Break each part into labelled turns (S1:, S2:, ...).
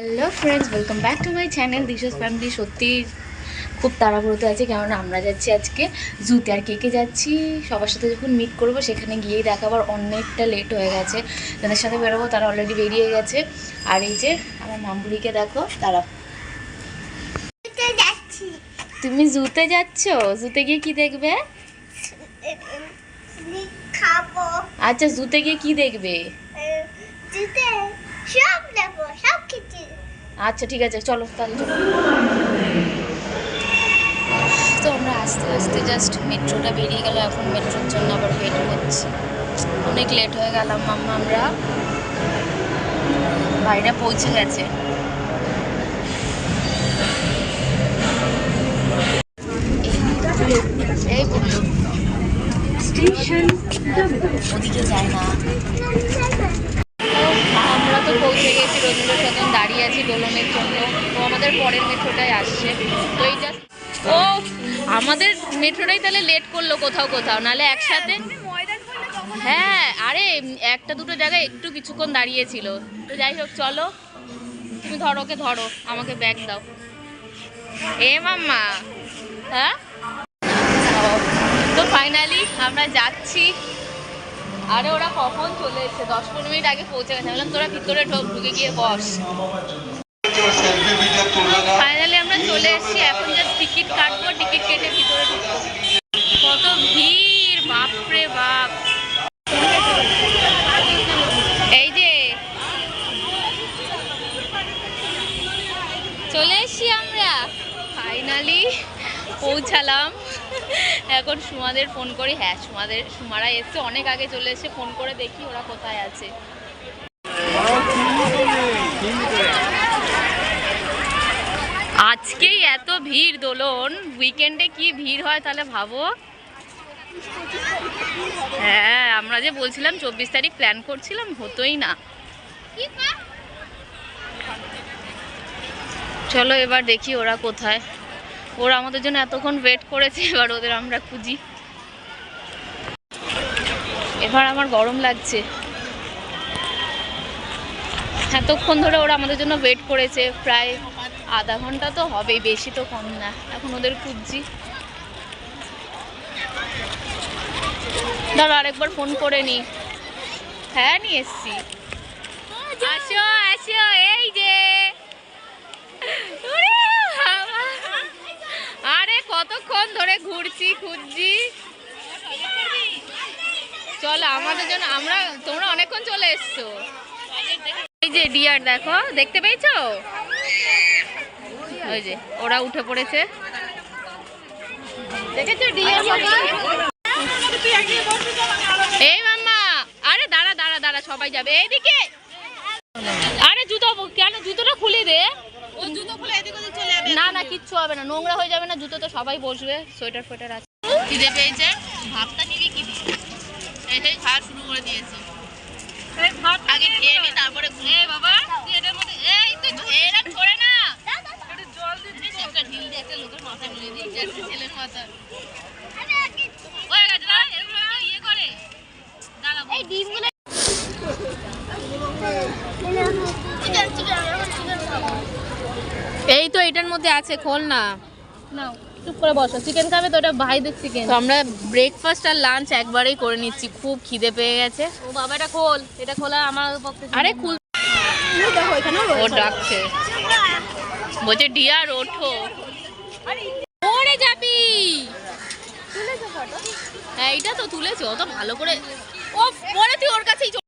S1: Hello friends, welcome back to my channel দিশাস family. সত্যি খুব তাড়াহুড়োতে আছে, কেননা আমরা যাচ্ছি আজকে জুতে। আর কে যাচ্ছি সবার সাথে যখন মিট করবো সেখানে গিয়েই দেখাবার। অনেকটা লেট হয়ে গেছে, যাদের সাথে বেরোবো তারা অলরেডি বেরিয়ে গেছে। আর এই যে আমার মামবুড়িকে দেখো, তারা তুমি জুতে যাচ্ছ? জুতে গিয়ে কি দেখবে? আচ্ছা, জুতে গিয়ে কি দেখবে? আচ্ছা ঠিক আছে, চলো তাহলে চলো। তো আমরা আস্তে আস্তে জাস্ট মেট্রোটা বেরিয়ে গেল। এখন মেট্রোর জন্য আবার ওয়েট করছি। অনেক লেট হয়ে গেলাম মাম্মা। আমরা বাইরে পৌঁছে গেছে। এই বললো স্টেশন ওদিকে যায় না। আমরা তো পৌঁছে গেছি, রবীন্দ্র সদন দাঁড়িয়ে আছি দোলনের জন্য। তো আমাদের পরের মেট্রোটাই আসছে। তো এইটা ও আমাদের মেট্রোটাই তাহলে লেট করলো কোথাও কোথাও, নাহলে একসাথে। হ্যাঁ, আরে একটা দুটো জায়গায় একটু কিছুক্ষণ দাঁড়িয়েছিল। তো যাই হোক, চলো তুমি ধরো, ওকে ধরো, আমাকে ব্যাগ দাও। এ মাম্মা, হ্যাঁ। তো ফাইনালি আমরা যাচ্ছি। আরে ওরা কখন চলে এসেছে? 10-15 মিনিট আগে পৌঁছে গেছে। বললাম তোরা ভিতরে ঢুকে গিয়ে বস। ফাইনালি আমরা চলে এসেছি। এখন জাস্ট টিকিট কাটবো, টিকিট কেটে ভিতরে ঢুকবো। কত ভিড়, বাপরে বাপ। এই যে চলে এসেছি আমরা, ফাইনালি পৌঁছালাম। এখন সুমাদের ফোন করি। হ্যাঁ, সুমারা এসছে, অনেক আগে চলে এসে। ফোন করে দেখি ওরা কোথায় আছে। আজকেই এত ভিড় দোলন, উইকেন্ডে কি ভিড় হয় তাহলে ভাবো। হ্যাঁ, আমরা যে বলছিলাম 24 তারিখ প্ল্যান করছিলাম, হতোই না। চলো এবার দেখি ওরা কোথায়। ওরা আমাদের জন্য এতক্ষণ ওয়েট করেছে, এবার ওদের আমরা খুঁজি। এবার আমার গরম লাগছে। এতক্ষণ ধরে ওরা আমাদের জন্য ওয়েট করেছে, প্রায় আধা ঘন্টা তো হবেই, বেশি তো কম না। এখন ওদের খুঁজছি। ধরো আরেকবার ফোন করে নি। হ্যাঁ, নিয়ে এসছি। আসো আসো, এই যে। আরে কতক্ষণ ধরে ঘুরছি, খুঁজছি। চলো আমাদের জন্য, তোমরা অনেকক্ষণ চলে এসছো। এই যে ডিয়ার দেখো, দেখতে পেয়েছো? ওই যে ওরা উঠে পড়েছে, দেখেছো ডিয়ার? এই মাম্মা, আরে দাঁড়া দাঁড়া দাঁড়া, সবাই যাবে এইদিকে। আরে জুতো কেন? জুতোটা খুলে দে। না না, কিচ্ছু হবে না, নোংরা হয়ে যাবে না জুতো, তো সবাই বসবে। সোয়েটার ফোয়েটার আছে। খিদে পেয়েছে, ভাতটা নিবি কি? এটাই খাওয়া শুরু করে দিয়েছি। আগে খেয়ে নি, তারপরে ঘুরে বাবা। এটার মধ্যে এই তো এরা ছড়ে না, জল দিতে একটা ঢিল দিয়ে একটা লোকের মাথা মিলিয়ে দিই, একটা ছেলের মাথা। ওই গাছরা এরকম ইয়ে করে দাঁড়া। এই ডিমগুলো এই তো এটার মধ্যে আছে, খোল না। নাও চুপ করে বসো। চিকেন খাবে তো? ওটা ভাইদের চিকেন। তো আমরা ব্রেকফাস্ট আর লাঞ্চ একবারেই করে নিচ্ছি, খুব খিদে পেয়ে গেছে। ও বাবা, এটা খোল, এটা খোলা আমার পক্ষে। আরে খুল, ও ডাকছে, বলছে ডিয়ার ওঠো। ওরে যাবি? হ্যাঁ, এইটা তো তুলেছো অত ভালো করে। ও পরে তুই ওর কাছেই দেখো।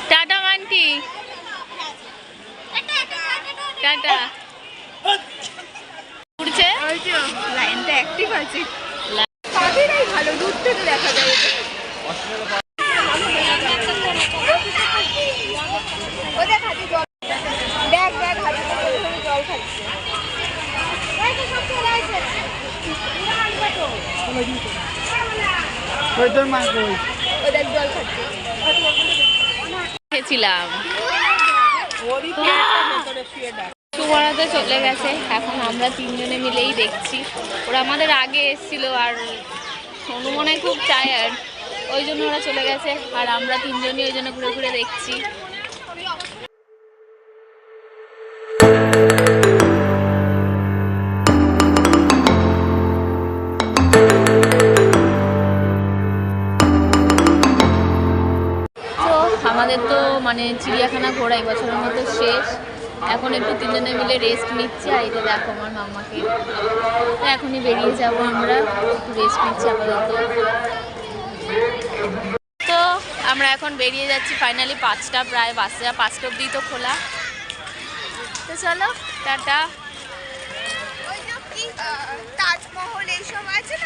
S1: টাটা মান্টি, টাটা। উড়ছে,
S2: লাইনটা অ্যাক্টিভ আছে, তাদেরই ভালো, দূর থেকে দেখা যায়। ওদের হাতে জল, দেখ দেখ হাতে জল খাচ্ছে। ওদের জল খাচ্ছে।
S1: খেয়েছিলাম। সুবরাতে চলে গেছে, এখন আমরা তিনজনে মিলেই দেখছি। ওরা আমাদের আগে এসেছিল আর সোনু মনে হয় খুব টায়ার্ড, ওই জন্য ওরা চলে গেছে আর আমরা তিনজনই ওই জন্য ঘুরে ঘুরে দেখছি। আমাদের তো মানে চিড়িয়াখানা ঘোরা এই বছরের মতো শেষ, এখন একটু তিনজনে মিলে রেস্ট নিচ্ছে। আর এই যে দেখো আমার মাম্মাকে, এখনই বেরিয়ে যাব আমরা, একটু রেস্ট নিচ্ছি আপাতত। তো আমরা এখন বেরিয়ে যাচ্ছি ফাইনালি, 5টা প্রায় বাসে, 5টা অব্দি তো খোলা। তো চলো টাটা।
S2: ওই যে কি তাজমহল এইসব আছে না।